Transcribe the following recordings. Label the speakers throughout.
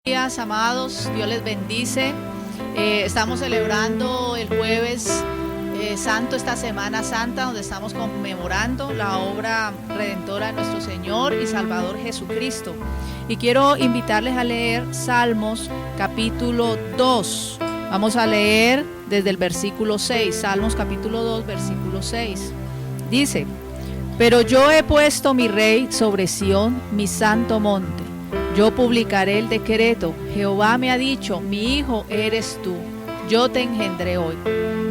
Speaker 1: Días, amados, Dios les bendice. Estamos celebrando el jueves santo, esta Semana Santa, donde estamos conmemorando la obra redentora de nuestro Señor y Salvador Jesucristo. Y quiero invitarles a leer Salmos capítulo 2. Vamos a leer desde el versículo 6, Salmos capítulo 2, versículo 6. Dice: pero yo he puesto mi rey sobre Sión, mi santo monte. Yo publicaré el decreto. Jehová me ha dicho: mi hijo eres tú, yo te engendré hoy.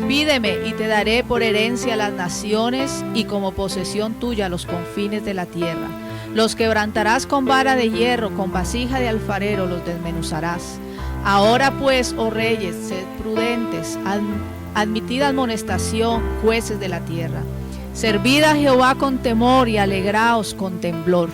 Speaker 1: Pídeme y te daré por herencia las naciones y como posesión tuya los confines de la tierra. Los quebrantarás con vara de hierro, con vasija de alfarero los desmenuzarás. Ahora pues, oh reyes, sed prudentes, admitid amonestación, jueces de la tierra. Servid a Jehová con temor y alegraos con temblor.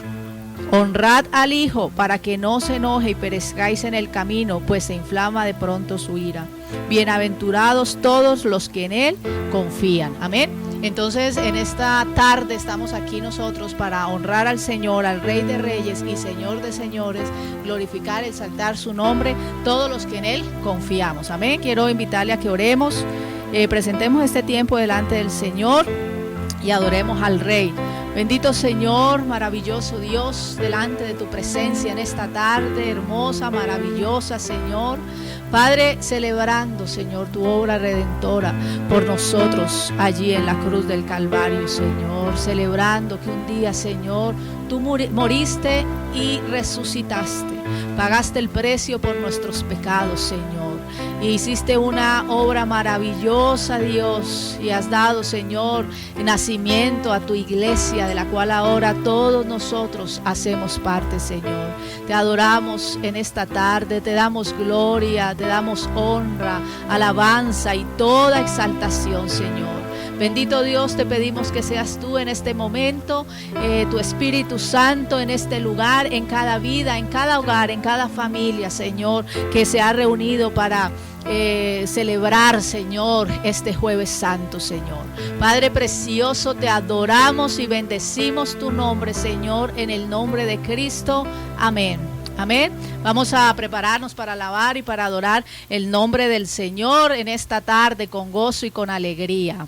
Speaker 1: Honrad al Hijo para que no se enoje y perezcáis en el camino, pues se inflama de pronto su ira. Bienaventurados todos los que en Él confían. Amén. Entonces, en esta tarde estamos aquí nosotros para honrar al Señor, al Rey de Reyes y Señor de Señores, glorificar, exaltar su nombre, todos los que en Él confiamos. Amén. Quiero invitarle a que oremos, presentemos este tiempo delante del Señor y adoremos al Rey. Bendito Señor, maravilloso Dios, delante de tu presencia en esta tarde, hermosa, maravillosa, Señor. Padre, celebrando, Señor, tu obra redentora por nosotros allí en la cruz del Calvario, Señor. Celebrando que un día, Señor, tú moriste y resucitaste. Pagaste el precio por nuestros pecados, Señor. Y hiciste una obra maravillosa, Dios, y has dado, Señor, nacimiento a tu iglesia, de la cual ahora todos nosotros hacemos parte, Señor. Te adoramos en esta tarde, te damos gloria, te damos honra, alabanza y toda exaltación, Señor. Bendito Dios, te pedimos que seas tú en este momento, tu Espíritu Santo en este lugar, en cada vida, en cada hogar, en cada familia, Señor, que se ha reunido para celebrar, Señor, este jueves santo, Señor. Padre precioso, te adoramos y bendecimos tu nombre, Señor, en el nombre de Cristo. Amén. Amén. Vamos a prepararnos para alabar y para adorar el nombre del Señor en esta tarde con gozo y con alegría.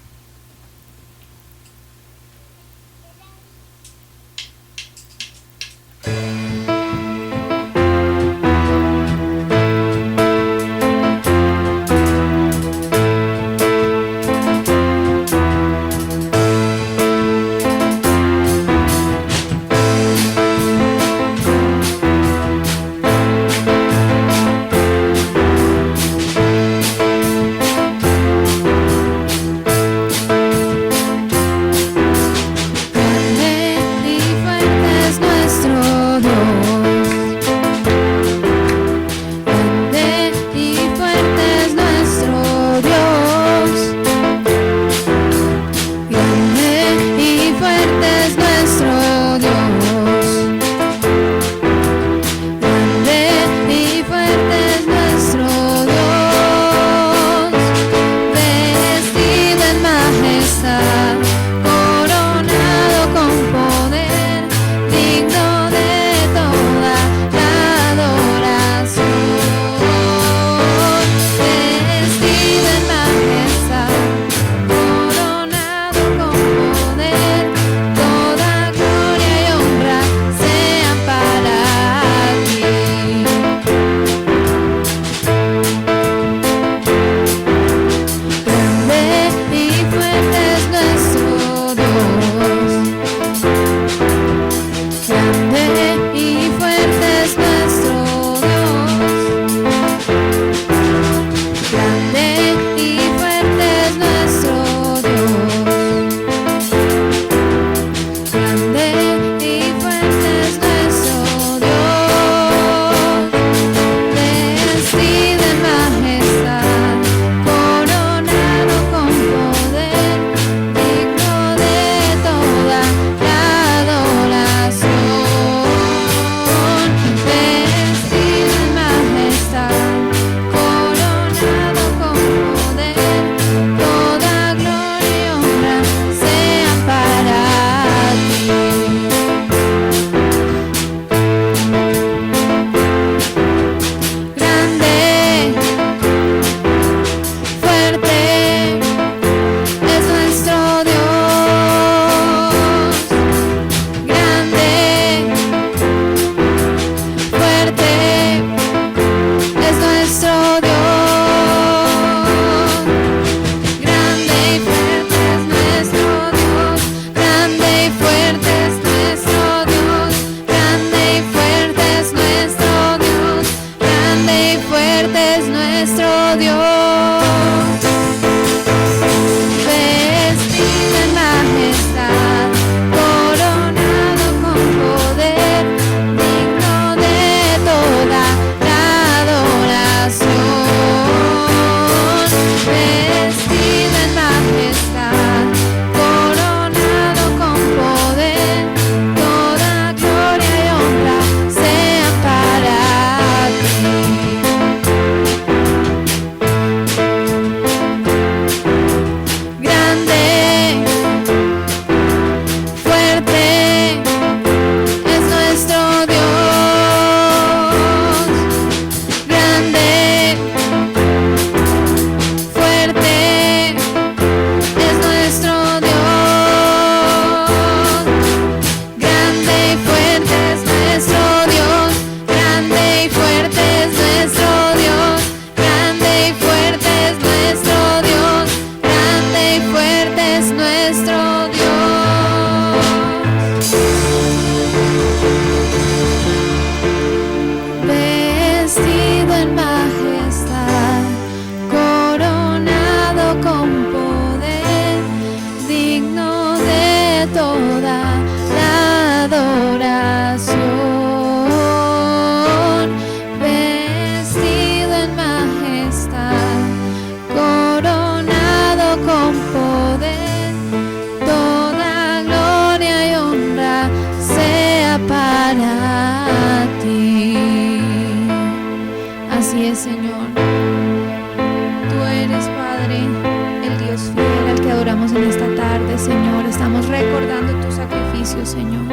Speaker 2: Señor.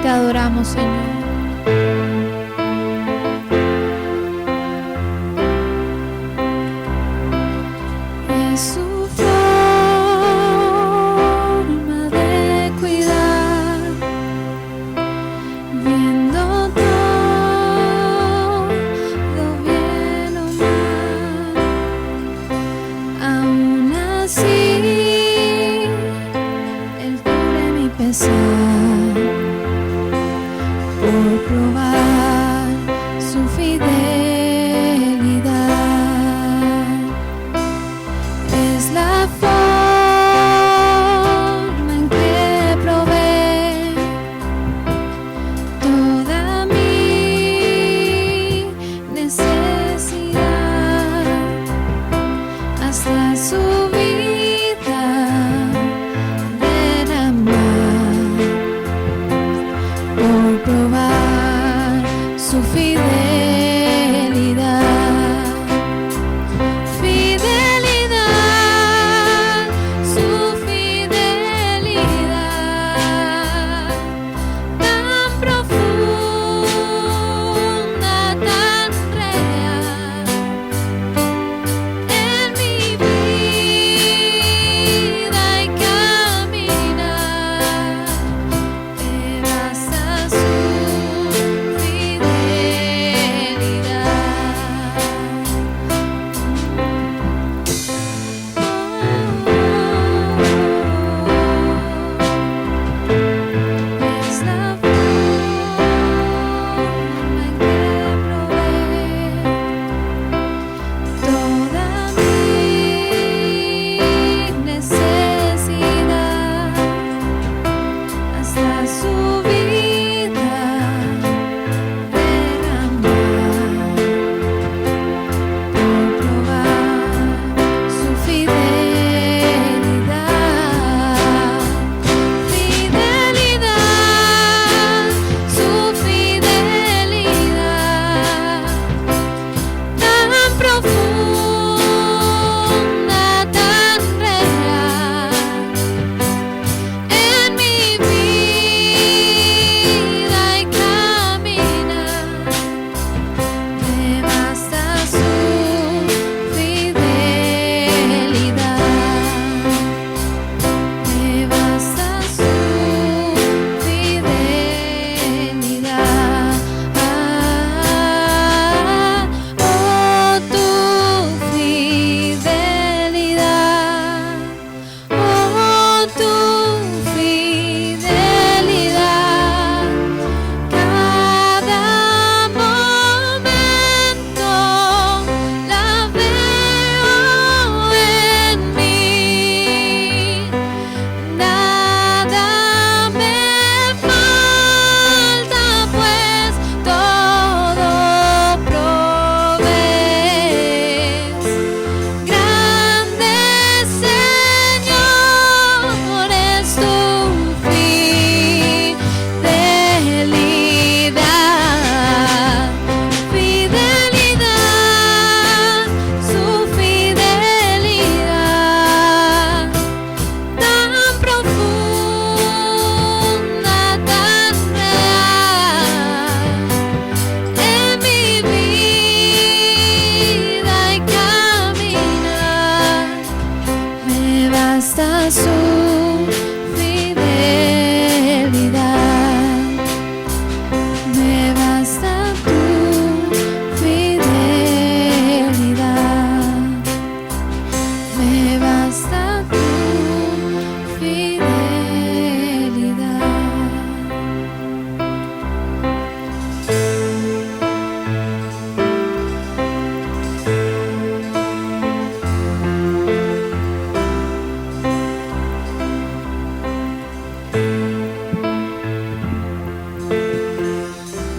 Speaker 2: Te adoramos, Señor.
Speaker 3: Por probar su fidelidad, es la forma en que provee toda mi necesidad, hasta su vida derramar. Por probar su fidelidad, fidelidad, su fidelidad, tan profunda, tan real, en mi vida y caminar. Te basta su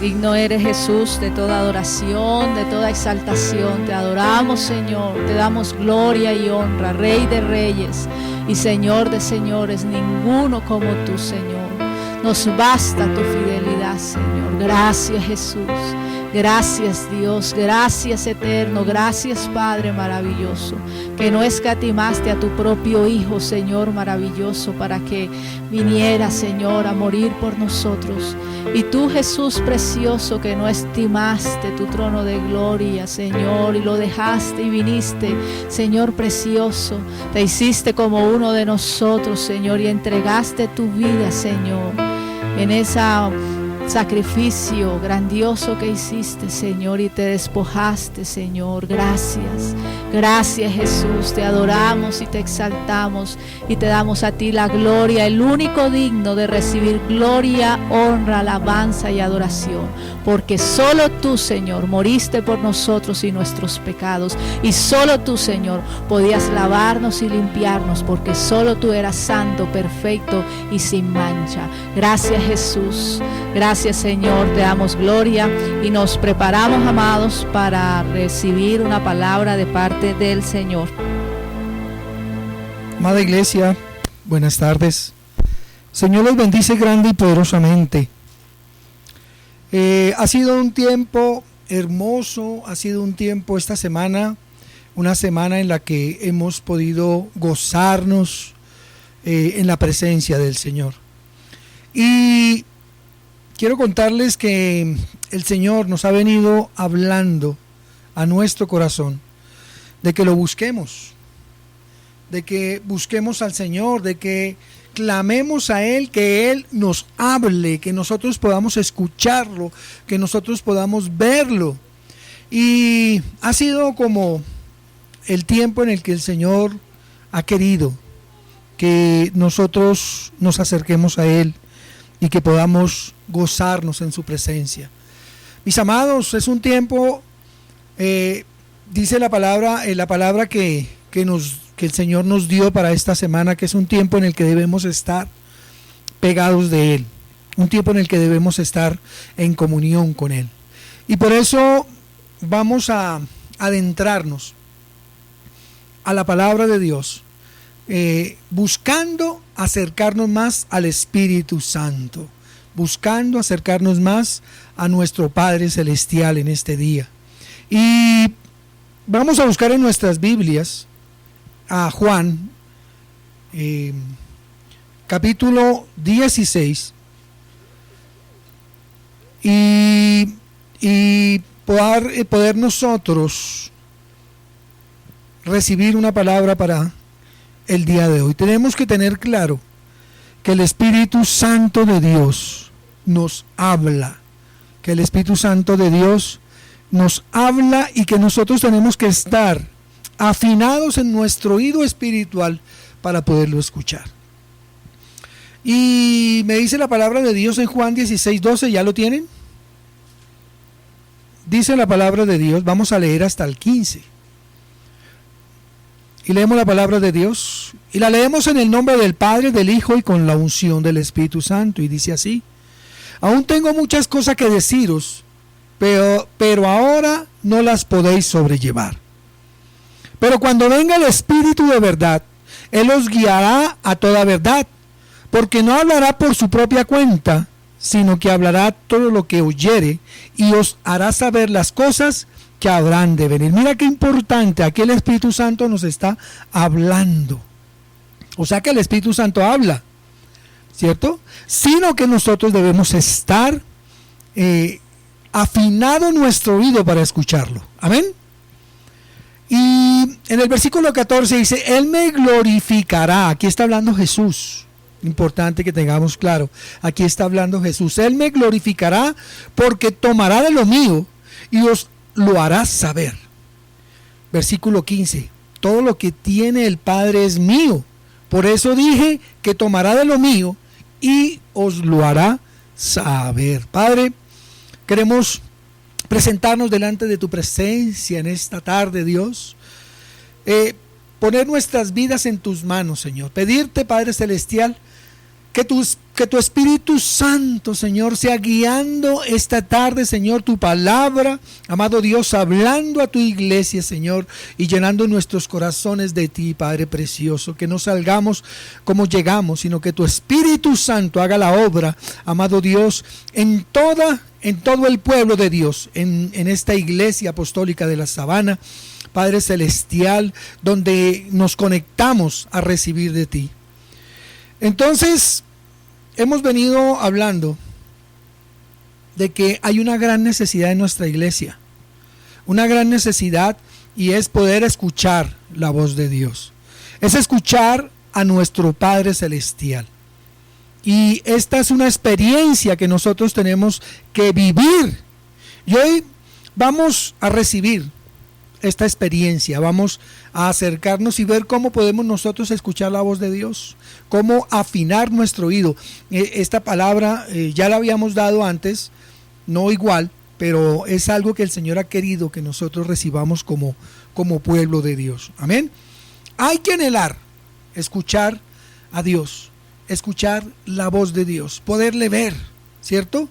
Speaker 1: Digno eres, Jesús, de toda adoración, de toda exaltación. Te adoramos, Señor, te damos gloria y honra, Rey de reyes y Señor de señores, ninguno como tú, Señor. Nos basta tu fidelidad, Señor. Gracias, Jesús. Gracias, Dios, gracias, eterno, gracias, Padre maravilloso, que no escatimaste a tu propio Hijo, Señor maravilloso, para que viniera, Señor, a morir por nosotros. Y tú, Jesús precioso, que no estimaste tu trono de gloria, Señor, y lo dejaste y viniste, Señor precioso, te hiciste como uno de nosotros, Señor, y entregaste tu vida, Señor, en esa sacrificio grandioso que hiciste, Señor, y te despojaste, Señor. Gracias, gracias, Jesús, te adoramos y te exaltamos y te damos a ti la gloria, el único digno de recibir gloria, honra, alabanza y adoración, porque solo tú, Señor, moriste por nosotros y nuestros pecados, y solo tú, Señor, podías lavarnos y limpiarnos, porque solo tú eras santo, perfecto y sin mancha. Gracias, Jesús. Gracias, Señor, te damos gloria y nos preparamos, amados, para recibir una palabra de parte del Señor.
Speaker 4: Amada iglesia, buenas tardes. Señor los bendice grande y poderosamente. Ha sido un tiempo hermoso, ha sido un tiempo esta semana, una semana en la que hemos podido gozarnos en la presencia del Señor. Y quiero contarles que el Señor nos ha venido hablando a nuestro corazón de que lo busquemos, de que busquemos al Señor, de que clamemos a Él, que Él nos hable, que nosotros podamos escucharlo, que nosotros podamos verlo. Y ha sido como el tiempo en el que el Señor ha querido que nosotros nos acerquemos a Él y que podamos gozarnos en su presencia. Mis amados, es un tiempo, dice la palabra que el Señor nos dio para esta semana, que es un tiempo en el que debemos estar pegados de Él, un tiempo en el que debemos estar en comunión con Él. Y por eso vamos a adentrarnos a la palabra de Dios, buscando acercarnos más al Espíritu Santo, buscando acercarnos más a nuestro Padre Celestial en este día. Y vamos a buscar en nuestras Biblias a Juan, capítulo 16, y poder nosotros recibir una palabra para el día de hoy. Tenemos que tener claro que el Espíritu Santo de Dios nos habla, que el Espíritu Santo de Dios nos habla y que nosotros tenemos que estar afinados en nuestro oído espiritual para poderlo escuchar. Y me dice la palabra de Dios en Juan 16:12, ¿ya lo tienen? Dice la palabra de Dios, vamos a leer hasta el 15. Y leemos la palabra de Dios, y la leemos en el nombre del Padre, del Hijo y con la unción del Espíritu Santo. Y dice así: aún tengo muchas cosas que deciros, pero ahora no las podéis sobrellevar. Pero cuando venga el Espíritu de verdad, Él os guiará a toda verdad, porque no hablará por su propia cuenta, sino que hablará todo lo que oyere y os hará saber las cosas que habrán de venir. Mira qué importante, aquí el Espíritu Santo nos está hablando. O sea que el Espíritu Santo habla, ¿cierto? Sino que nosotros debemos estar afinado nuestro oído para escucharlo. Amén. Y en el versículo 14 dice: Él me glorificará. Aquí está hablando Jesús. Importante que tengamos claro. Aquí está hablando Jesús. Él me glorificará porque tomará de lo mío y os lo hará saber. Versículo 15: todo lo que tiene el Padre es mío. Por eso dije que tomará de lo mío y os lo hará saber. Padre, queremos presentarnos delante de tu presencia en esta tarde, Dios. Poner nuestras vidas en tus manos, Señor. Pedirte, Padre Celestial, Que tu Espíritu Santo, Señor, sea guiando esta tarde, Señor, tu palabra, amado Dios, hablando a tu iglesia, Señor, y llenando nuestros corazones de ti, Padre precioso. Que no salgamos como llegamos, sino que tu Espíritu Santo haga la obra, amado Dios, en todo el pueblo de Dios, en esta iglesia apostólica de la Sabana, Padre celestial, donde nos conectamos a recibir de ti. Entonces, hemos venido hablando de que hay una gran necesidad en nuestra iglesia, una gran necesidad, y es poder escuchar la voz de Dios, es escuchar a nuestro Padre celestial. Y esta es una experiencia que nosotros tenemos que vivir, y hoy vamos a recibir esta experiencia, vamos a acercarnos y ver cómo podemos nosotros escuchar la voz de Dios, cómo afinar nuestro oído. Esta palabra ya la habíamos dado antes, no igual, pero es algo que el Señor ha querido que nosotros recibamos como pueblo de Dios. Amén. Hay que anhelar escuchar a Dios, escuchar la voz de Dios, poderle ver, ¿cierto?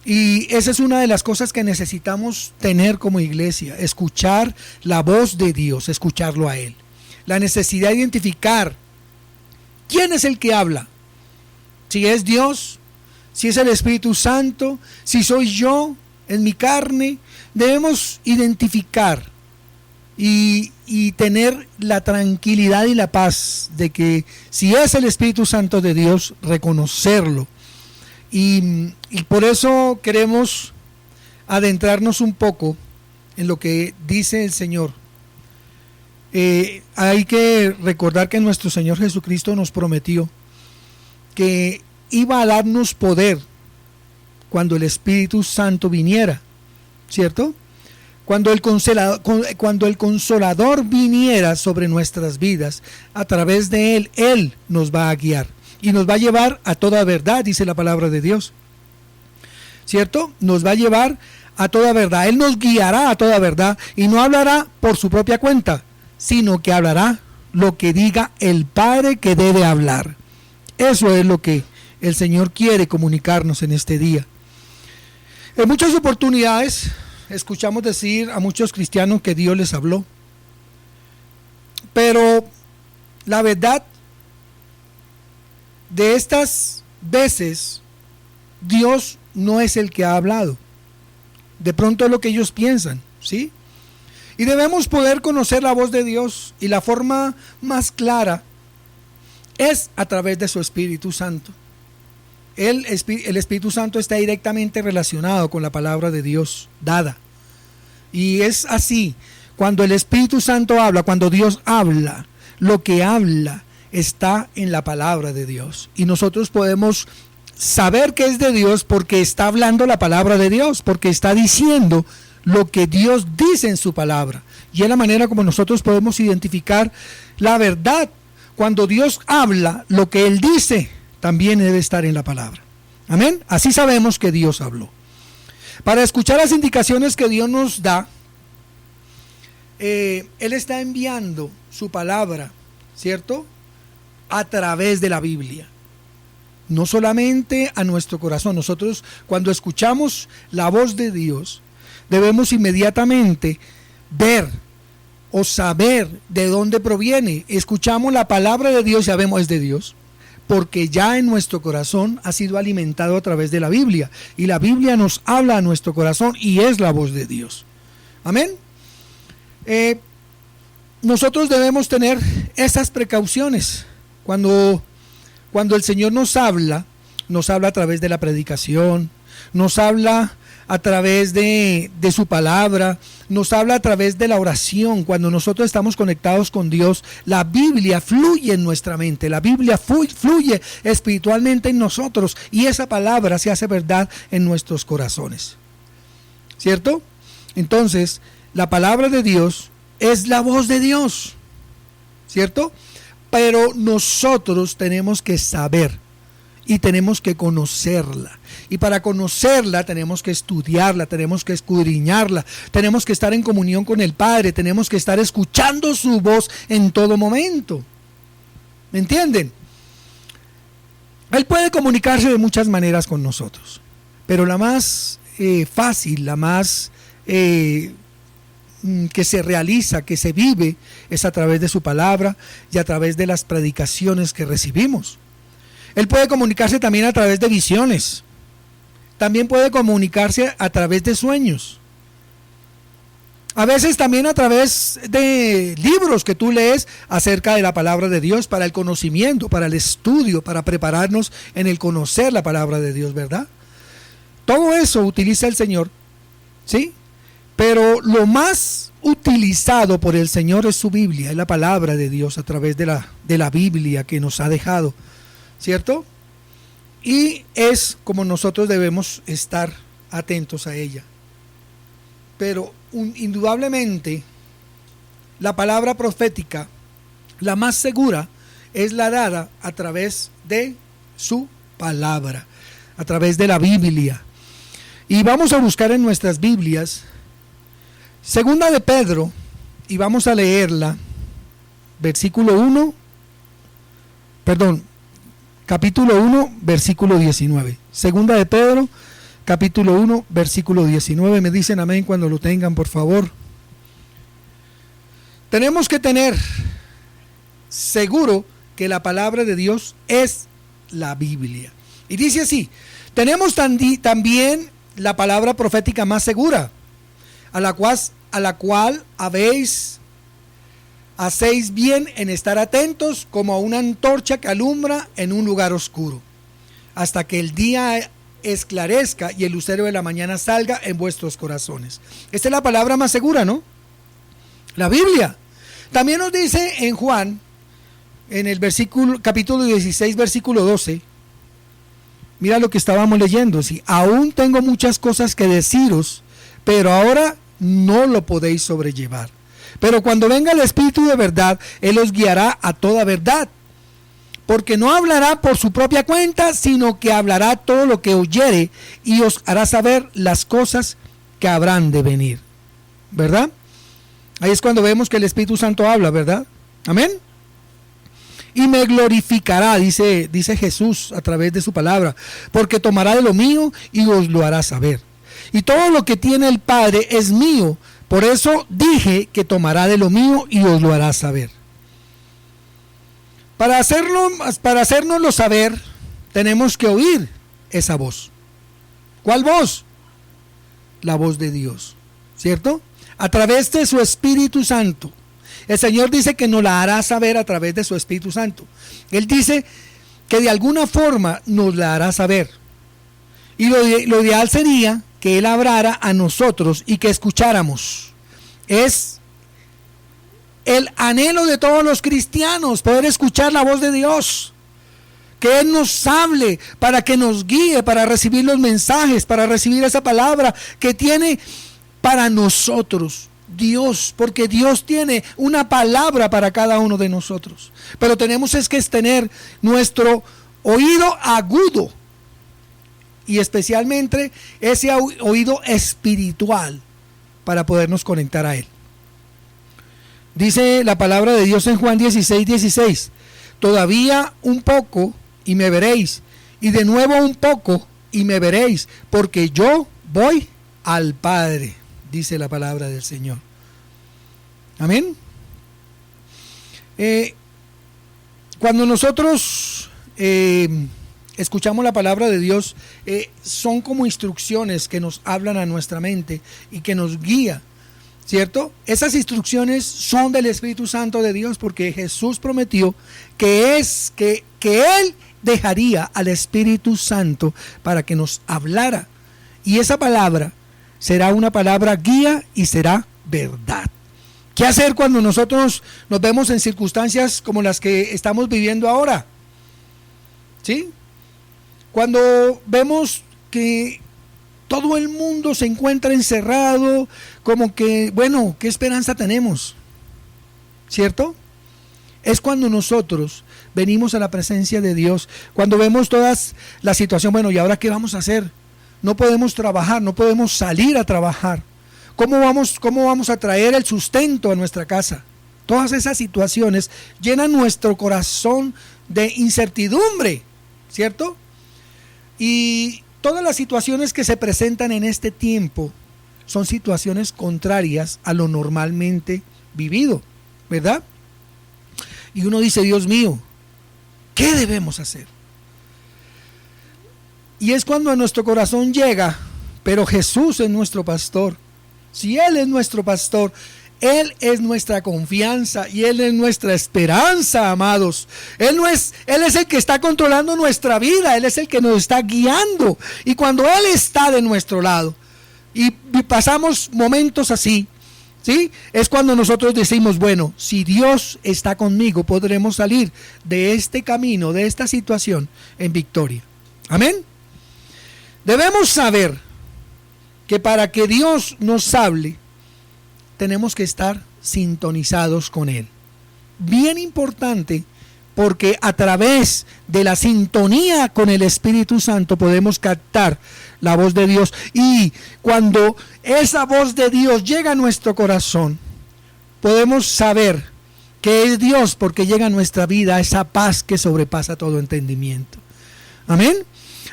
Speaker 4: Y esa es una de las cosas que necesitamos tener como iglesia, escuchar la voz de Dios, escucharlo a Él. La necesidad de identificar quién es el que habla, si es Dios, si es el Espíritu Santo, si soy yo en mi carne. Debemos identificar y tener la tranquilidad y la paz de que si es el Espíritu Santo de Dios, reconocerlo. Y por eso queremos adentrarnos un poco en lo que dice el Señor. Hay que recordar que nuestro Señor Jesucristo nos prometió que iba a darnos poder cuando el Espíritu Santo viniera, ¿cierto? Cuando el Consolador viniera sobre nuestras vidas, a través de Él nos va a guiar. Y nos va a llevar a toda verdad, dice la palabra de Dios, ¿cierto? Nos va a llevar a toda verdad. Él nos guiará a toda verdad y no hablará por su propia cuenta, sino que hablará lo que diga el Padre que debe hablar. Eso es lo que el Señor quiere comunicarnos en este día. En muchas oportunidades escuchamos decir a muchos cristianos que Dios les habló, pero la verdad de estas veces, Dios no es el que ha hablado. De pronto es lo que ellos piensan, ¿sí? Y debemos poder conocer la voz de Dios, y la forma más clara es a través de su Espíritu Santo. El Espíritu Santo está directamente relacionado con la palabra de Dios dada. Y es así, cuando el Espíritu Santo habla, cuando Dios habla, lo que habla está en la palabra de Dios, y nosotros podemos saber que es de Dios porque está hablando la palabra de Dios, porque está diciendo lo que Dios dice en su palabra, y es la manera como nosotros podemos identificar la verdad. Cuando Dios habla, lo que Él dice también debe estar en la palabra. Amén. Así sabemos que Dios habló. Para escuchar las indicaciones que Dios nos da, Él está enviando su palabra, ¿cierto?, a través de la Biblia, no solamente a nuestro corazón. Nosotros, cuando escuchamos la voz de Dios, debemos inmediatamente ver o saber de dónde proviene. Escuchamos la palabra de Dios y sabemos es de Dios, porque ya en nuestro corazón ha sido alimentado a través de la Biblia, y la Biblia nos habla a nuestro corazón y es la voz de Dios. Amén. Nosotros debemos tener esas precauciones. Cuando el Señor nos habla a través de la predicación, nos habla a través de su palabra, nos habla a través de la oración. Cuando nosotros estamos conectados con Dios, la Biblia fluye en nuestra mente, la Biblia fluye espiritualmente en nosotros, y esa palabra se hace verdad en nuestros corazones, ¿cierto? Entonces, la palabra de Dios es la voz de Dios, ¿cierto? Pero nosotros tenemos que saber y tenemos que conocerla. Y para conocerla tenemos que estudiarla, tenemos que escudriñarla, tenemos que estar en comunión con el Padre, tenemos que estar escuchando su voz en todo momento. ¿Me entienden? Él puede comunicarse de muchas maneras con nosotros, pero la más fácil, la más que se realiza, que se vive, es a través de su palabra y a través de las predicaciones que recibimos. Él puede comunicarse también a través de visiones, también puede comunicarse a través de sueños, a veces también a través de libros que tú lees acerca de la palabra de Dios, para el conocimiento, para el estudio, para prepararnos en el conocer la palabra de Dios, ¿verdad? Todo eso utiliza el Señor, ¿sí? Pero lo más utilizado por el Señor es su Biblia, es la palabra de Dios a través de la Biblia que nos ha dejado, ¿cierto? Y es como nosotros debemos estar atentos a ella. Pero indudablemente la palabra profética, la más segura, es la dada a través de su palabra, a través de la Biblia. Y vamos a buscar en nuestras Biblias Segunda de Pedro, y vamos a leerla, capítulo 1, versículo 19. Segunda de Pedro, capítulo 1, versículo 19. Me dicen amén cuando lo tengan, por favor. Tenemos que tener seguro que la palabra de Dios es la Biblia. Y dice así: tenemos también la palabra profética más segura, a la cual hacéis bien en estar atentos como a una antorcha que alumbra en un lugar oscuro, hasta que el día esclarezca y el lucero de la mañana salga en vuestros corazones. Esta es la palabra más segura, ¿no? La Biblia. También nos dice en Juan, en el capítulo 16, versículo 12, mira lo que estábamos leyendo: si aún tengo muchas cosas que deciros, pero ahora no lo podéis sobrellevar. Pero cuando venga el Espíritu de verdad, Él os guiará a toda verdad, porque no hablará por su propia cuenta, sino que hablará todo lo que oyere y os hará saber las cosas que habrán de venir. ¿Verdad? Ahí es cuando vemos que el Espíritu Santo habla, ¿verdad? Amén. Y me glorificará, dice Jesús a través de su palabra, porque tomará de lo mío y os lo hará saber. Y todo lo que tiene el Padre es mío, por eso dije que tomará de lo mío y os lo hará saber. Para hacérnoslo saber, tenemos que oír esa voz. ¿Cuál voz? La voz de Dios, ¿cierto? A través de su Espíritu Santo. El Señor dice que nos la hará saber a través de su Espíritu Santo. Él dice que de alguna forma nos la hará saber. Y lo ideal sería que Él hablara a nosotros y que escucháramos. Es el anhelo de todos los cristianos, poder escuchar la voz de Dios. Que Él nos hable, para que nos guíe, para recibir los mensajes, para recibir esa palabra que tiene para nosotros Dios, porque Dios tiene una palabra para cada uno de nosotros. Pero tenemos que tener nuestro oído agudo, y especialmente ese oído espiritual, para podernos conectar a Él. Dice la palabra de Dios en Juan 16:16: todavía un poco y me veréis, y de nuevo un poco y me veréis, porque yo voy al Padre, dice la palabra del Señor. Amén. Cuando nosotros escuchamos la palabra de Dios, son como instrucciones que nos hablan a nuestra mente y que nos guía, ¿cierto? Esas instrucciones son del Espíritu Santo de Dios, porque Jesús prometió que Él dejaría al Espíritu Santo para que nos hablara, y esa palabra será una palabra guía y será verdad. ¿Qué hacer cuando nosotros nos vemos en circunstancias como las que estamos viviendo ahora? ¿Sí? Cuando vemos que todo el mundo se encuentra encerrado, como que, bueno, ¿qué esperanza tenemos? ¿Cierto? Es cuando nosotros venimos a la presencia de Dios, cuando vemos toda la situación. Bueno, ¿y ahora qué vamos a hacer? No podemos trabajar, no podemos salir a trabajar. ¿Cómo vamos a traer el sustento a nuestra casa? Todas esas situaciones llenan nuestro corazón de incertidumbre, ¿cierto? Y todas las situaciones que se presentan en este tiempo son situaciones contrarias a lo normalmente vivido, ¿verdad? Y uno dice, Dios mío, ¿qué debemos hacer? Y es cuando a nuestro corazón llega, pero Jesús es nuestro pastor. Si Él es nuestro pastor, Él es nuestra confianza y Él es nuestra esperanza, amados. Él es el que está controlando nuestra vida, Él es el que nos está guiando. Y cuando Él está de nuestro lado y pasamos momentos así, ¿sí? Es cuando nosotros decimos, bueno, si Dios está conmigo, podremos salir de este camino, de esta situación en victoria. Amén. Debemos saber que para que Dios nos hable, tenemos que estar sintonizados con Él. Bien importante, porque a través de la sintonía con el Espíritu Santo podemos captar la voz de Dios. Y cuando esa voz de Dios llega a nuestro corazón, podemos saber que es Dios, porque llega a nuestra vida esa paz que sobrepasa todo entendimiento. Amén.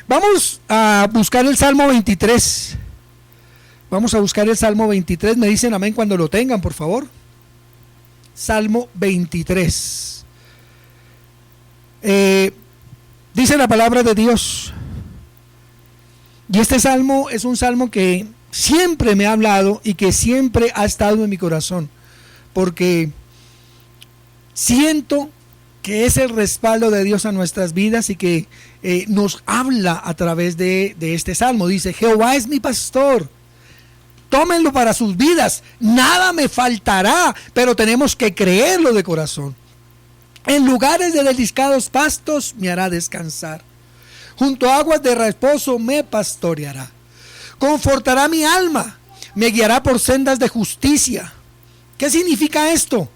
Speaker 4: Vamos a buscar el Salmo 23. Vamos a buscar el Salmo 23. Me dicen amén cuando lo tengan, por favor. Salmo 23. Dice la palabra de Dios. Y este salmo es un salmo que siempre me ha hablado y que siempre ha estado en mi corazón. Porque siento que es el respaldo de Dios a nuestras vidas y que nos habla a través de este salmo. Dice, Jehová es mi pastor. Tómenlo para sus vidas, nada me faltará, pero tenemos que creerlo de corazón. En lugares de delicados pastos me hará descansar. Junto a aguas de reposo me pastoreará. Confortará mi alma, me guiará por sendas de justicia. ¿Qué significa esto?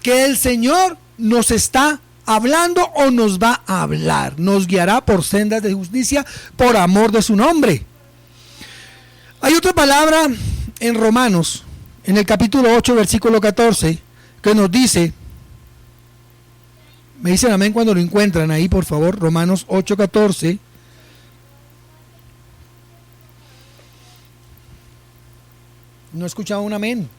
Speaker 4: Que el Señor nos está hablando o nos va a hablar. Nos guiará por sendas de justicia por amor de su nombre. Hay otra palabra en Romanos, en el capítulo 8, versículo 14, que nos dice, me dicen amén cuando lo encuentran ahí, por favor, Romanos 8, 14. No he escuchado un amén.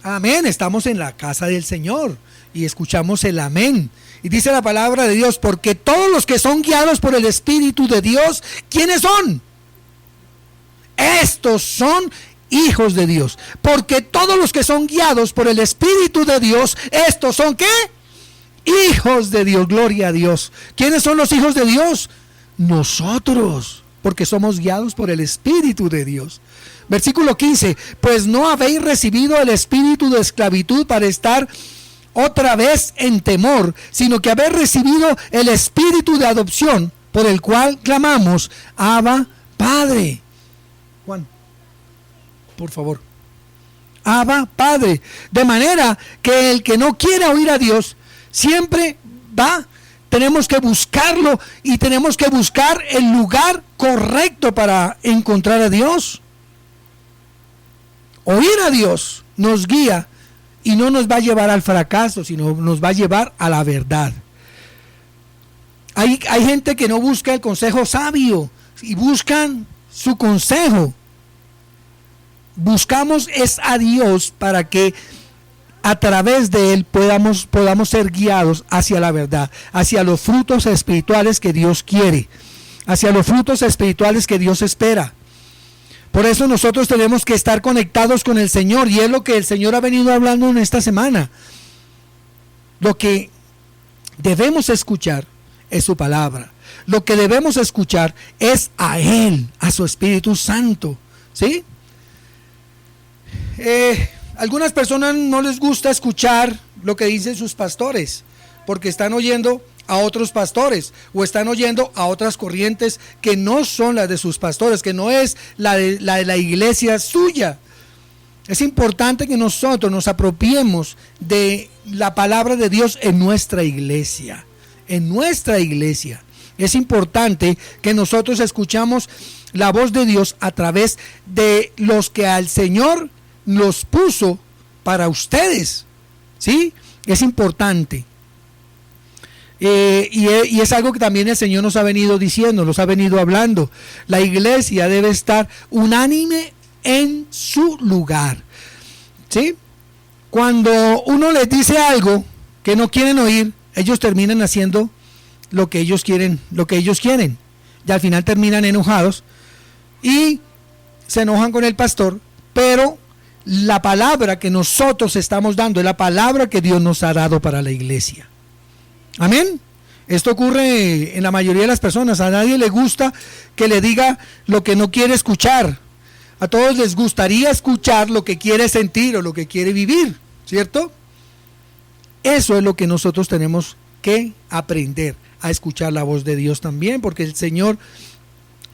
Speaker 4: Amén, estamos en la casa del Señor y escuchamos el amén. Y dice la palabra de Dios, porque todos los que son guiados por el Espíritu de Dios, ¿quiénes son? Estos son hijos de Dios. Porque todos los que son guiados por el Espíritu de Dios, estos son ¿qué? Hijos de Dios. Gloria a Dios. ¿Quiénes son los hijos de Dios? Nosotros, porque somos guiados por el Espíritu de Dios. Versículo 15, pues no habéis recibido el espíritu de esclavitud para estar otra vez en temor, sino que habéis recibido el espíritu de adopción, por el cual clamamos, Abba, Padre. Juan, por favor. Abba, Padre. De manera que el que no quiera oír a Dios, siempre tenemos que buscarlo y tenemos que buscar el lugar correcto para encontrar a Dios. Oír a Dios nos guía y no nos va a llevar al fracaso, sino nos va a llevar a la verdad. Hay gente que no busca el consejo sabio y buscan su consejo. Buscamos es a Dios para que a través de Él podamos ser guiados hacia la verdad, hacia los frutos espirituales que Dios quiere, hacia los frutos espirituales que Dios espera. Por eso nosotros tenemos que estar conectados con el Señor, y es lo que el Señor ha venido hablando en esta semana. Lo que debemos escuchar es su palabra. Lo que debemos escuchar es a Él, a su Espíritu Santo. ¿Sí? Algunas personas no les gusta escuchar lo que dicen sus pastores, porque están oyendo a otros pastores o están oyendo a otras corrientes que no son las de sus pastores, que no es la de la iglesia suya. Es importante que nosotros nos apropiemos de la palabra de Dios en nuestra iglesia. En nuestra iglesia es importante que nosotros escuchamos la voz de Dios a través de los que al Señor los puso para ustedes. ¿Sí? Es importante. Y es algo que también el Señor nos ha venido diciendo, nos ha venido hablando. La iglesia debe estar unánime en su lugar, ¿sí? Cuando uno les dice algo que no quieren oír, ellos terminan haciendo lo que ellos quieren, y al final terminan enojados y se enojan con el pastor, pero la palabra que nosotros estamos dando es la palabra que Dios nos ha dado para la iglesia. Amén. Esto ocurre en la mayoría de las personas. A nadie le gusta que le diga lo que no quiere escuchar. A todos les gustaría escuchar lo que quiere sentir o lo que quiere vivir, ¿cierto? Eso es lo que nosotros tenemos que aprender, a escuchar la voz de Dios también, porque el Señor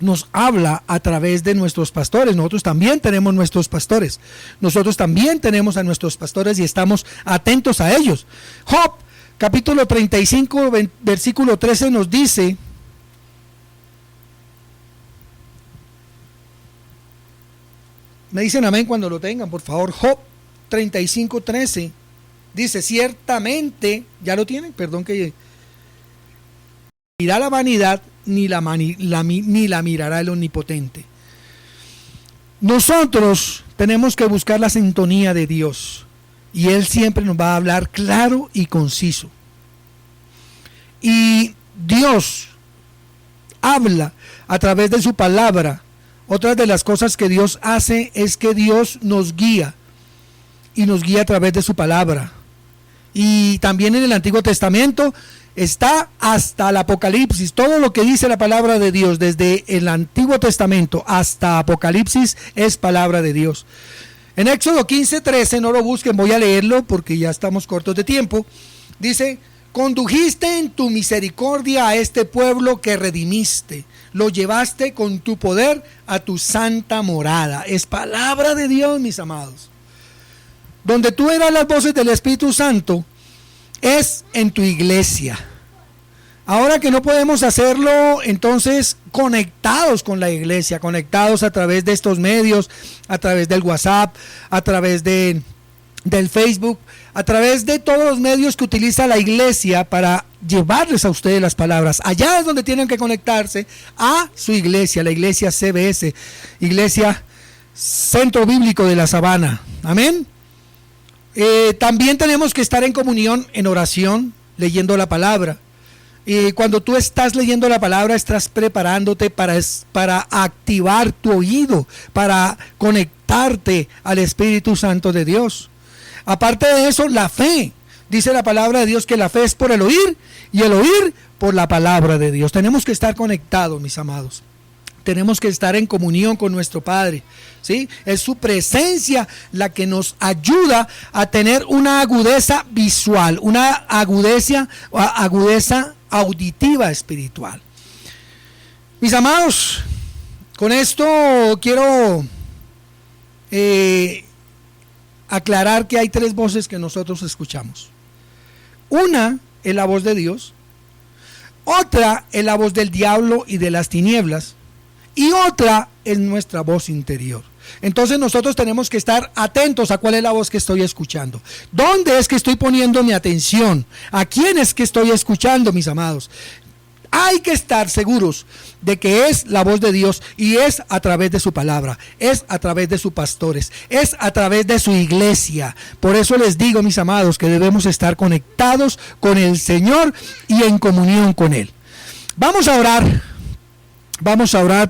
Speaker 4: nos habla a través de nuestros pastores. Nosotros también tenemos nuestros pastores. Nosotros también tenemos a nuestros pastores y estamos atentos a ellos. Job, capítulo 35, versículo 13 nos dice: me dicen amén cuando lo tengan, por favor. Job 35, 13 dice: ciertamente, ya lo tienen, perdón que irá la vanidad, ni la mirará el omnipotente. Nosotros tenemos que buscar la sintonía de Dios, y Él siempre nos va a hablar claro y conciso. Y Dios habla a través de su palabra. Otra de las cosas que Dios hace es que Dios nos guía, y nos guía a través de su palabra. Y también en el Antiguo Testamento está hasta el Apocalipsis. Todo lo que dice la palabra de Dios desde el Antiguo Testamento hasta Apocalipsis es palabra de Dios. En Éxodo 15:13, no lo busquen, voy a leerlo porque ya estamos cortos de tiempo. Dice: condujiste en tu misericordia a este pueblo que redimiste, lo llevaste con tu poder a tu santa morada. Es palabra de Dios, mis amados. Donde tú eras las voces del Espíritu Santo es en tu iglesia. Ahora que no podemos hacerlo, entonces conectados con la iglesia, conectados a través de estos medios, a través del WhatsApp, a través del Facebook, a través de todos los medios que utiliza la iglesia para llevarles a ustedes las palabras. Allá es donde tienen que conectarse a su iglesia, la iglesia CBS, Iglesia Centro Bíblico de la Sabana. Amén. También tenemos que estar en comunión, en oración, leyendo la palabra. Y cuando tú estás leyendo la palabra, estás preparándote para activar tu oído, para conectarte al Espíritu Santo de Dios. Aparte de eso, la fe. Dice la palabra de Dios que la fe es por el oír, y el oír por la palabra de Dios. Tenemos que estar conectados, mis amados. Tenemos que estar en comunión con nuestro Padre, ¿sí? Es su presencia la que nos ayuda a tener una agudeza visual, una agudeza auditiva espiritual. Mis amados, con esto quiero aclarar que hay tres voces que nosotros escuchamos. Una es la voz de Dios, otra es la voz del diablo y de las tinieblas, y otra es nuestra voz interior. Entonces nosotros tenemos que estar atentos a cuál es la voz que estoy escuchando. ¿Dónde es que estoy poniendo mi atención? ¿A quién es que estoy escuchando, mis amados? Hay que estar seguros de que es la voz de Dios, y es a través de su palabra, es a través de sus pastores, es a través de su iglesia. Por eso les digo, mis amados, que debemos estar conectados con el Señor y en comunión con Él. Vamos a orar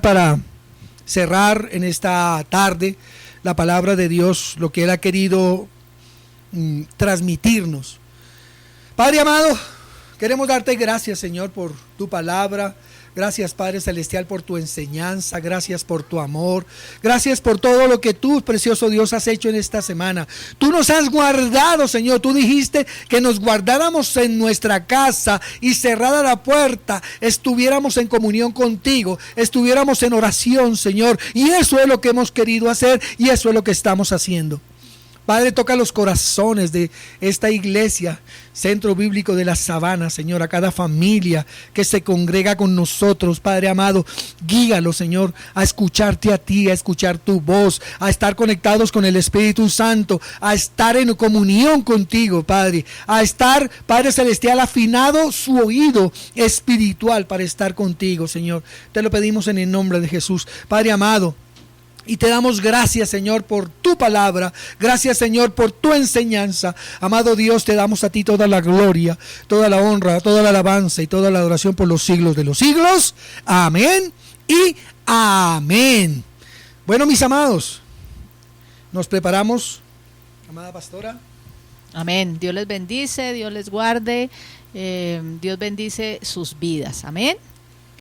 Speaker 4: para cerrar en esta tarde la palabra de Dios, lo que Él ha querido transmitirnos. Padre amado, queremos darte gracias, Señor, por tu palabra. Gracias, Padre Celestial, por tu enseñanza. Gracias por tu amor. Gracias por todo lo que tú, precioso Dios, has hecho en esta semana. Tú nos has guardado, Señor. Tú dijiste que nos guardáramos en nuestra casa y cerrada la puerta, estuviéramos en comunión contigo, estuviéramos en oración, Señor. Y eso es lo que hemos querido hacer, y eso es lo que estamos haciendo. Padre, toca los corazones de esta iglesia, Centro Bíblico de la Sabana, Señor, a cada familia que se congrega con nosotros, Padre amado, guíalo, Señor, a escucharte a ti, a escuchar tu voz, a estar conectados con el Espíritu Santo, a estar en comunión contigo, Padre, a estar, Padre Celestial, afinado su oído espiritual para estar contigo, Señor. Te lo pedimos en el nombre de Jesús, Padre amado. Y te damos gracias, Señor, por tu palabra. Gracias, Señor, por tu enseñanza. Amado Dios, te damos a ti toda la gloria, toda la honra, toda la alabanza y toda la adoración por los siglos de los siglos. Amén y amén. Bueno, mis amados, nos preparamos, amada pastora.
Speaker 1: Amén. Dios les bendice, Dios les guarde, Dios bendice sus vidas. Amén.